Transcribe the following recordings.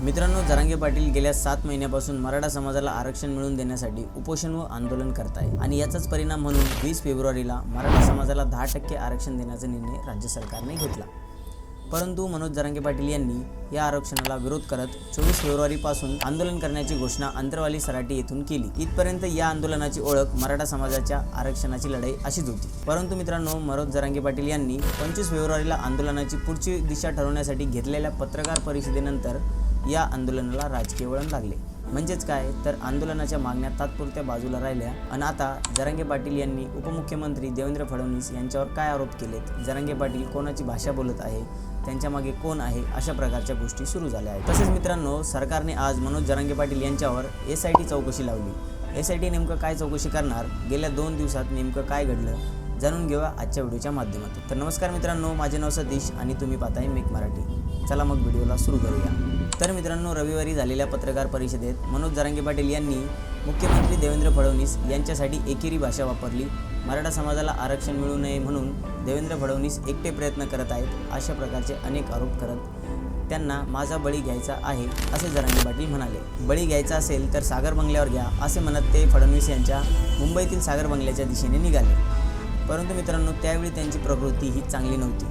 मित्रांनो, जरांगे पाटील गेल्या 7 महिन्यापासून मराठा समाजाला आरक्षण मिळवून देण्यासाठी उपोषण व आंदोलन करत आहे आणि याचाच परिणाम म्हणून 20 फेब्रुवारीला मराठा समाजाला 10% आरक्षण देण्याचा निर्णय राज्य सरकारने घेतला। परंतु मनोज जरांगे पाटील यांनी या आरक्षणाला विरोध करत 24 फेब्रुवारीपासून आंदोलन करण्याची घोषणा अंतरवाली सराटी येथून केली। इथपर्यंत या आंदोलनाची ओळख मराठा समाजाच्या आरक्षणाची लढाई अशीच होती। परंतु मित्रांनो, मनोज जरांगे पाटील यांनी 25 फेब्रुवारीला आंदोलनाची पुढची दिशा ठरवण्यासाठी घेतलेल्या पत्रकार परिषदेनंतर या आंदोलनाला राजकीय वळण लागले। म्हणजेच काय तर आंदोलनाच्या मागण्या तात्पुरत्या बाजूला राहिल्या आणि आता जरांगे पाटील यांनी उपमुख्यमंत्री देवेंद्र फडणवीस यांच्यावर काय आरोप केलेत, जरांगे पाटील कोणाची भाषा बोलत आहे, त्यांच्या मागे कोण आहे, अशा प्रकारच्या गोष्टी सुरू झाल्या आहेत। तसेच मित्रांनो, सरकारने आज मनोज जरांगे पाटील यांच्यावर SIT चौकशी लावली। SIT नेमकं काय चौकशी करणार, गेल्या 2 दिवसात नेमकं काय घडलं, जाणून घेऊया आजच्या व्हिडिओच्या माध्यमातून। तर नमस्कार मित्रांनो, माझे नाव सतीश आणि तुम्ही पाहताय मेक मराठी। चला मग व्हिडिओला सुरू करूया। तर मित्रांनो, रविवारी झालेल्या पत्रकार परिषदेत मनोज जरांगे पाटील यांनी मुख्यमंत्री देवेंद्र फडणवीस यांच्यासाठी एकेरी भाषा वापरली। मराठा समाजाला आरक्षण मिळू नये म्हणून देवेंद्र फडणवीस एकटे प्रयत्न करत आहेत, अशा प्रकारचे अनेक आरोप करत त्यांना माझा बळी घ्यायचा आहे असे जरांगे पाटील म्हणाले। बळी घ्यायचा असेल तर सागर बंगल्यावर घ्या असे म्हणत ते फडणवीस यांच्या मुंबईतील सागर बंगल्याच्या दिशेने निघाले। परंतु मित्रांनो, त्यावेळी त्यांची प्रकृती ही चांगली नव्हती।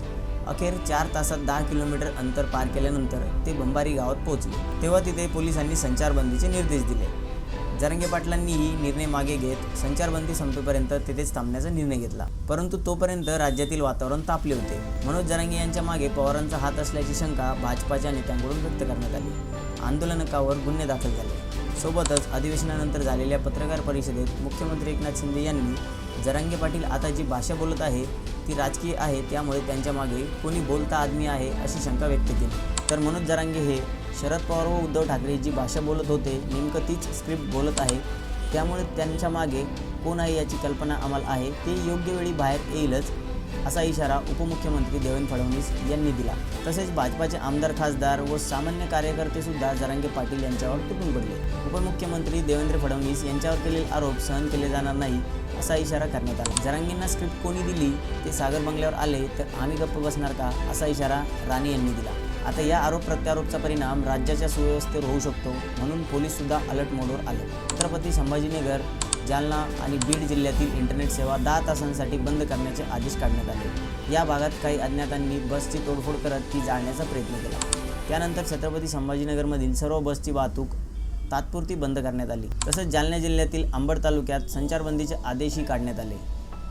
अखेर 4 तासात 10 किलोमीटर अंतर पार केल्यानंतर ते बंबारी गावात पोहोचले। तेव्हा तिथे पोलिसांनी संचारबंदीचे निर्देश दिले। जरांगे पाटलांनीही निर्णय मागे घेत संचारबंदी संपेपर्यंत तिथेच थांबण्याचा निर्णय घेतला। परंतु तोपर्यंत राज्यातील वातावरण तापले होते। मनोज जरांगे यांच्या मागे पवारांचा हात असल्याची शंका भाजपाच्या नेत्यांकडून व्यक्त करण्यात आली। आंदोलकांवर गुन्हे दाखल झाले। सोबतच अधिवेशनानंतर झालेल्या पत्रकार परिषदेत मुख्यमंत्री एकनाथ शिंदे यांनी जरांगे पाटील आता जी भाषा बोलत आहे ती राजकीय आहे, त्यामुळे त्यांच्या मागे कोणी बोलता आदमी आहे अशी शंका व्यक्त केली। तर मनोज जरांगे हे शरद पवार व उद्धव ठाकरे जी भाषा बोलत होते नेमकं तीच स्क्रिप्ट बोलत आहे, त्यामुळे त्यांच्या मागे कोण आहे याची कल्पना आम्हाला आहे, ते योग्य वेळी बाहेर येईलच असा इशारा उपमुख्यमंत्री देवेंद्र फडणवीस यांनी दिला। तसेच भाजपाचे आमदार, खासदार व सामान्य कार्यकर्ते सुद्धा जरांगे पाटील यांच्यावर तुटून पडले। उपमुख्यमंत्री देवेंद्र फडणवीस यांच्यावर केलेले आरोप सहन केले जाणार नाही असा इशारा करण्यात आला। जरांगेंना स्क्रिप्ट कोणी दिली, ते सागर बंगल्यावर आले तर आम्ही गप्प बसणार का, असा इशारा राणे यांनी दिला। आता या आरोप प्रत्यारोपचा परिणाम राज्याच्या सुव्यवस्थेवर होऊ शकतो, म्हणून पोलीस सुद्धा अलर्ट मोडवर आले। छत्रपती संभाजीनगर, जालना आणि बीड जिल्ह्यातील इंटरनेट सेवा 10 तासांसाठी बंद करण्याचे आदेश काढण्यात आले। या भागात काही अज्ञातांनी बसची तोडफोड करत ती जाळण्याचा प्रयत्न केला। त्यानंतर छत्रपती संभाजीनगरमधील सर्व बसची वाहतूक तात्पुरती बंद करण्यात आली। तसंच जालना जिल्ह्यातील अंबड तालुक्यात संचारबंदीचे आदेशही काढण्यात आले।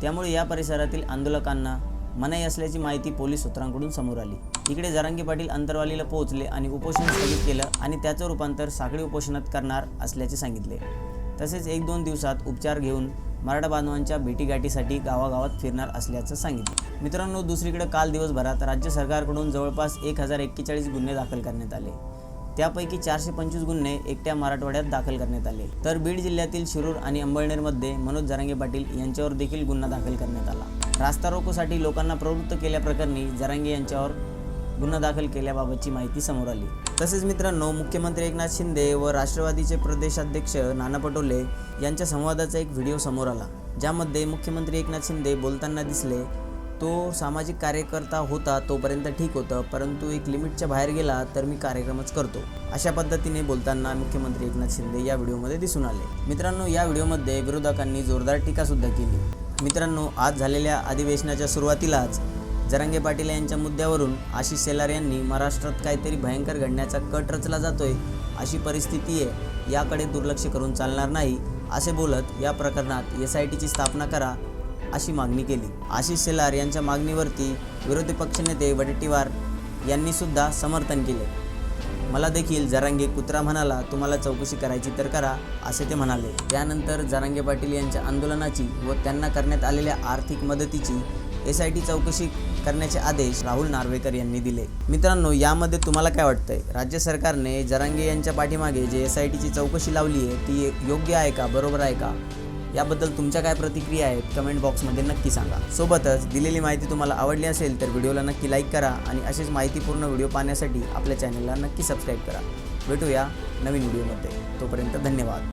त्यामुळे या परिसरातील आंदोलकांना मनाई असल्याची माहिती पोलीस सूत्रांकडून समोर आली। इकडे जरांगे पाटील अंतरवालीला पोहोचले आणि उपोषण स्थगित केलं आणि त्याचं रूपांतर साखळी उपोषणात करणार असल्याचे सांगितले। तसेच 1-2 दिवसात उपचार घेऊन मराठा बांधवांच्या भेटीगाठीसाठी गावागावात फिरणार असल्याचं सांगितलं। मित्रांनो, दुसरीकडे काल दिवसभरात राज्य सरकारकडून जवळपास 1041 गुन्हे दाखल करण्यात आले। त्यापैकी 425 गुन्हे एकट्या मराठवाड्यात दाखल करण्यात आले। तर बीड जिल्ह्यातील शिरूर आणि अंबळनेरमध्ये मनोज जरांगे पाटील यांच्यावर देखील गुन्हा दाखल करण्यात आला। रास्ता रोकोसाठी लोकांना प्रवृत्त केल्याप्रकरणी जरांगे यांच्यावर गुन्हा दाखल केल्याबाबतची माहिती समोर आली। तसेच मित्रांनो, मुख्यमंत्री एकनाथ शिंदे व राष्ट्रवादीचे प्रदेशाध्यक्ष नाना पटोले यांच्या संवादाचा एक व्हिडिओ समोर आला, ज्यामध्ये मुख्यमंत्री एकनाथ शिंदे बोलताना दिसले। तो सामाजिक कार्यकर्ता होता तोपर्यंत ठीक होतं, परंतु एक लिमिटच्या बाहेर गेला तर मी कार्यक्रमच करतो, अशा पद्धतीने बोलताना मुख्यमंत्री एकनाथ शिंदे या व्हिडिओमध्ये दिसून आले। मित्रांनो, या व्हिडिओमध्ये विरोधकांनी जोरदार टीकासुद्धा केली। मित्रांनो, आज झालेल्या अधिवेशनाच्या सुरुवातीलाच जरांगे पाटील यांच्या मुद्द्यावरून आशिष शेलार यांनी महाराष्ट्रात काहीतरी भयंकर घडण्याचा कट रचला जातोय, अशी परिस्थिती आहे, याकडे दुर्लक्ष करून चालणार नाही असे बोलत या प्रकरणात SITची स्थापना करा अशी मागणी केली। आशिष शेलार यांच्या मागणीवरती विरोधी पक्षनेते वडेट्टीवार यांनी सुद्धा समर्थन केले। मला देखील जरांगे कुत्रा म्हणाला, तुम्हाला चौकशी करायची तर करा, असे ते म्हणाले। त्यानंतर जरांगे पाटील यांच्या आंदोलनाची व त्यांना करण्यात आलेल्या आर्थिक मदतीची SIT चौकशी करण्याचे आदेश राहुल नार्वेकर यांनी दिले। मित्रांनो, यामध्ये तुम्हाला काय वाटतंय, राज्य सरकारने जरांगे यांच्या पाठीमागे जे SITची चौकशी लावली आहे ती योग्य आहे का, बरोबर आहे का, याबद्दल तुमच्या काय प्रतिक्रिया आहेत कमेंट बॉक्समध्ये नक्की सांगा। सोबतच दिलेली माहिती तुम्हाला आवडली असेल तर व्हिडिओला नक्की लाईक करा आणि असेच माहितीपूर्ण व्हिडिओ पाहण्यासाठी आपल्या चॅनलला नक्की सबस्क्राईब करा। भेटूया नवीन व्हिडिओमध्ये, तोपर्यंत धन्यवाद।